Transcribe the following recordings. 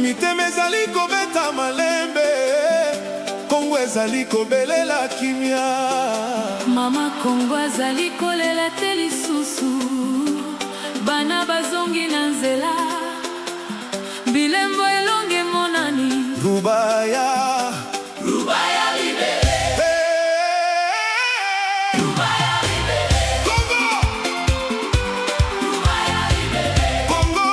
mitema ezali kobeta malembe, Kongo ezali kobelela kimia. Mama Kongo azali kolela te lisusu, bana bazongi na nzela, bilembo elonge monani. Rubaya, Rubaya libere, Rubaya libere, Kongo, Rubaya libere, Kongo,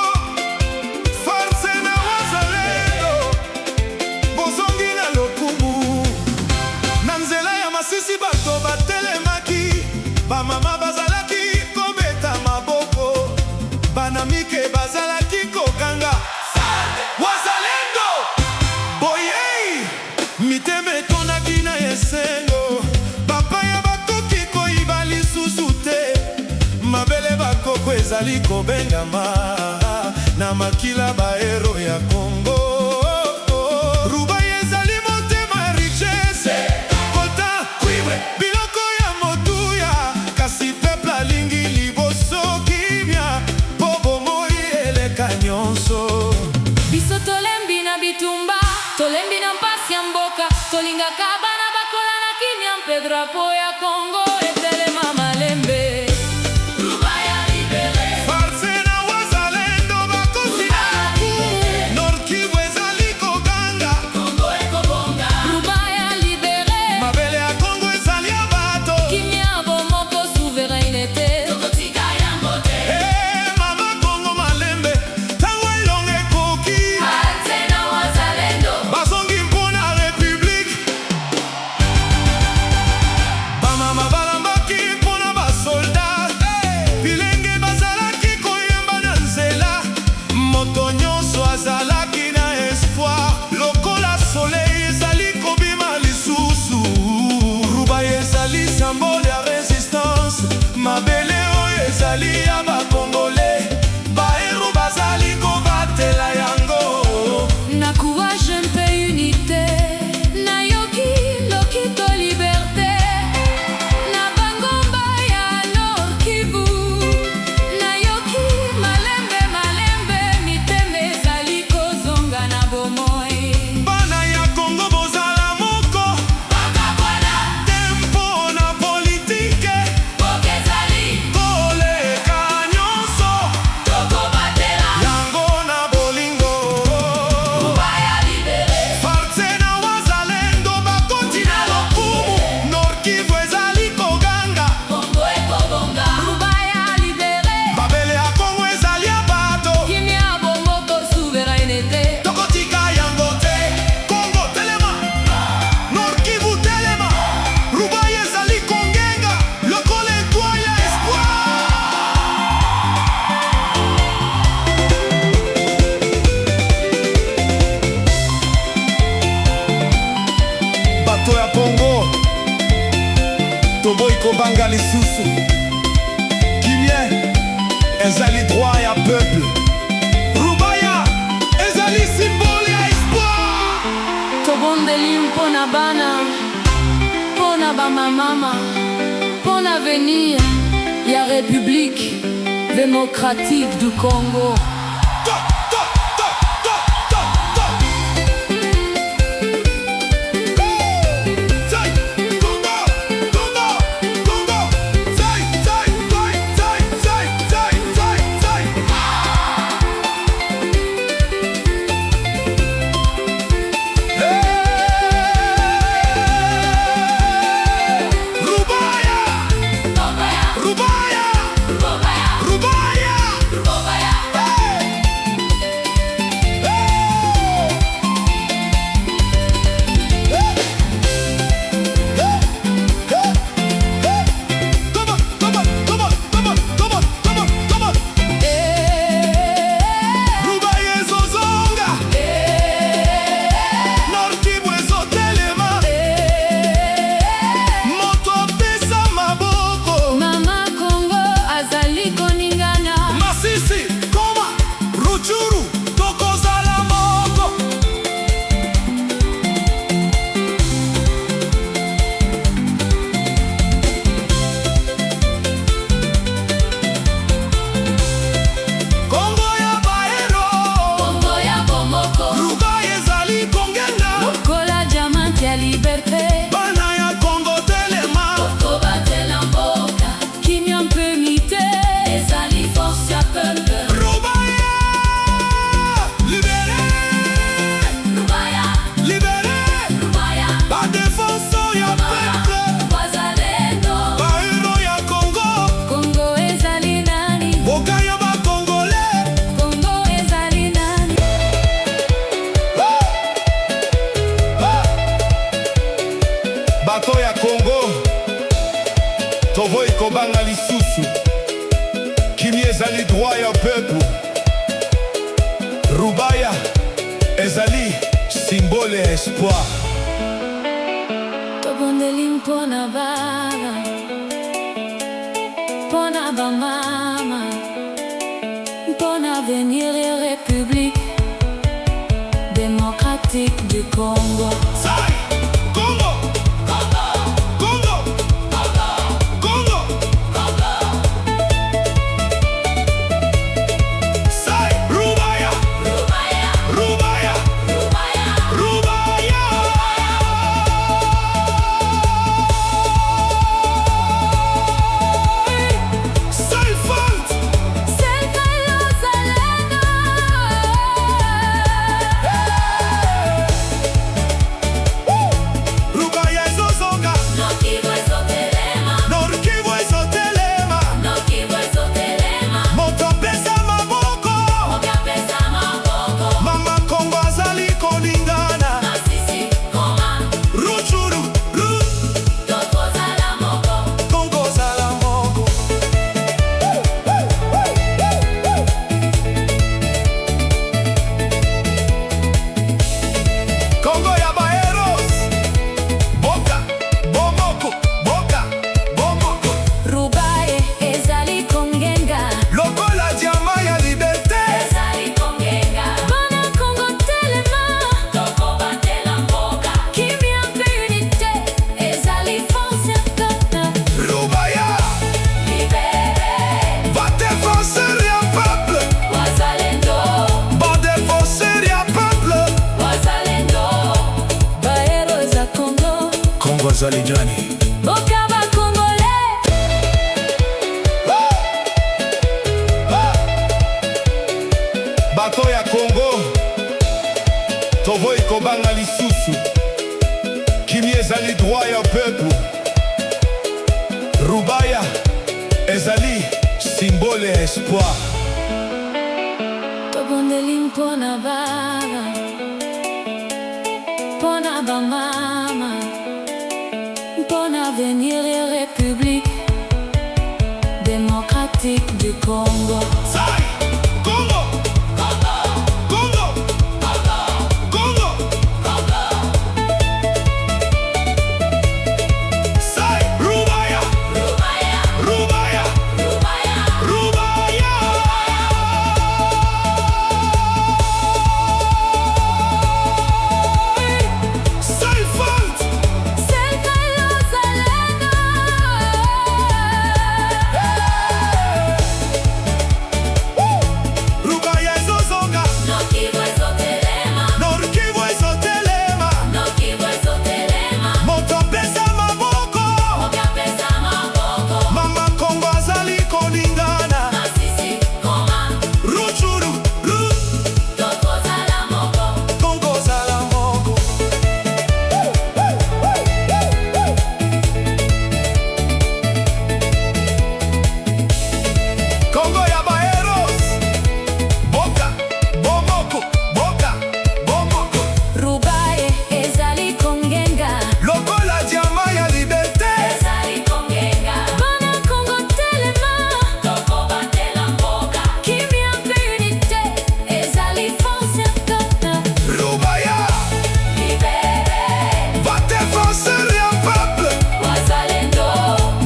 farce na wazalendo, bozongi na lokumu. Na nzela ya Masisi bato batelemaki, bamama bazalaki kobeta maboko, bana mike bazalaki kokanga wazalendo. Boyei, mitema etonaki na esengo, bapaya bakoki koyiba lisusu te, mabele bakoko ezali kobengama na makila bahero ya Kongo. Rubaya ezali motema ya richesse, kota biloko ya motuya, kasi peuple alingi liboso kimia, po bomoi eleka nyonso. biso tolembi na bitumba, tolembi na mpasi ya mboka, tolingaka bana bakola na kimia mpe drapo ya Kongo etelema malembe. Rubaya libere, Farce na wazalendo bakosi na lokumu, Nord Kivu ezali koganga, Kongo ekobonga. Rubaya libere, mabele ya Kongo ezali ya bato. kimia bomoko souveraineté, tokotika yango te. Mama Kongo malembe, tango elongo ekoki, Ate na wazalendo, bazongi mpona République. Bamama balambaki mpona basoldat, bilenge bazalaki koyemba na nzela, moto nyonso azalaki na espoir, lokola soleil ezali kobima lisusu. Rubaya ezali symbole ya résistance, mabele oyo ezali ya bakongolais, bahero bazali kobatela yango. na courage mpe unité, na yoki lokito liberté, na bangomba ya Nord Kivu, na yoki malembe malembe, mitema ezali kozonga na bomoi. Bana ya Kongo bozala moko, tempo na politike, Bokezali, koleka nyonso, tokobatela, yango na bolingo. Rubaya libere, Farce na wazalendo bakoti na lokumu, Nord Kivu ezali koganga, Kongo ekobonga. Rubaya libere, mabele ya Kongo ezali ya bato. kimia bomoko souveraineté, Tokotika yango te, Kongo telema, Nord Kivu telema, Rubaya ezali kongenga, lokola etoile ya espoir. Bato ya Kongo, toboyi kobanga lisusu, kimie ezali droit ya peuple. Rubaya ezali symbole ya espoir. tobondeli mpona bana, mpona bamamama, mpona avenir ya République démocratique du Congo. Rubaya, Rubaya, Rubaya, droit ya peuple. Rubaya ezali symbole ya espoir. Tobondeli mpona baba, mpona bamama, mpona avenir ya République démocratique du Congo. Congo! Congo! Congo! Sai! Rubaya! Rubaya! Rubaya! Rubaya! Sai Falt! Rubaya ezozonga! Nord Kivu ezotelema! Moto apesa maboko! Mama Kongo azali kolingana! Rutshuru! Kongo ozala moko! Kongo ya baheros! Boka! Bomoko! Boka! Bomoko! Rubaye ezali kongenga, Lokola diama ya liberté! bana Kongo telema, kimia mpe unité, ezali force ya kata. Rubaya! Va défenseur ya peuple! Ba défenseur ya peuple! Bahero za Kongo, Kongo azali jani! boka ba Congolais. Bato ya Kongo tovoyi kobanga lisusu. Kimi ezali droit ya peuple. Rubaya ezali symbole ya espoir. Tobondeli mpona baba, mpona bamama, mpona avenir ya République démocratique du Congo. Sai! Congo! Congo! Congo! Sai! Rubaya! Rubaya! Rubaya! Sai Falt! Rubaya ezozonga! Nord Kivu ezotelema! Moto apesa maboko! Mama Kongo azali kolingana! Rutshuru! Kongo ozala moko! Kongo ya baheros! Boka! Bomoko! Boka! Bomoko! Rubaye ezali kongenga, Lokola diama ya liberté! bana Kongo telema, kimia mpe unité, ezali force ya kata. Rubaya! Va défenseur ya peuple!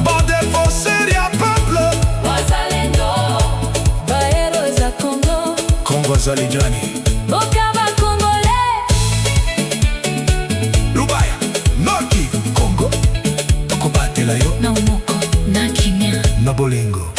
Ba défenseur ya peuple! Bahero za Kongo, Kongo azali jani! boka ba Congolais. Rubaya! Nord Kivu! Kongo! Tokobatela yo Na umoko, na kimia. na bolingo!